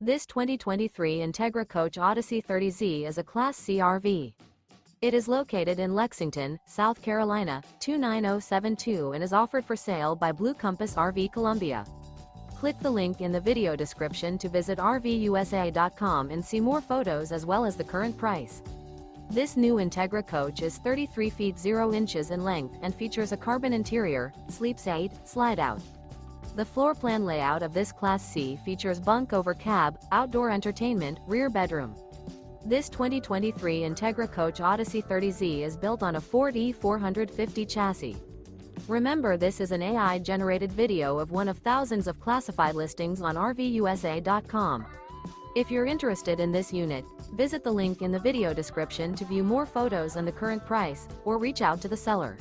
This 2023 Entegra Coach Odyssey 30Z is a Class C RV. It is located in Lexington, South Carolina, 29072 and is offered for sale by Blue Compass RV Columbia. Click the link in the video description to visit RVUSA.com and see more photos as well as the current price. This new Entegra Coach is 33 feet 0 inches in length and features a carbon interior, sleeps 8, slide-out. The floor plan layout of this Class C features bunk over cab, outdoor entertainment, rear bedroom. This 2023 Entegra Coach Odyssey 30Z is built on a Ford E450 chassis. Remember, this is an AI-generated video of one of thousands of classified listings on RVUSA.com. If you're interested in this unit, visit the link in the video description to view more photos and the current price, or reach out to the seller.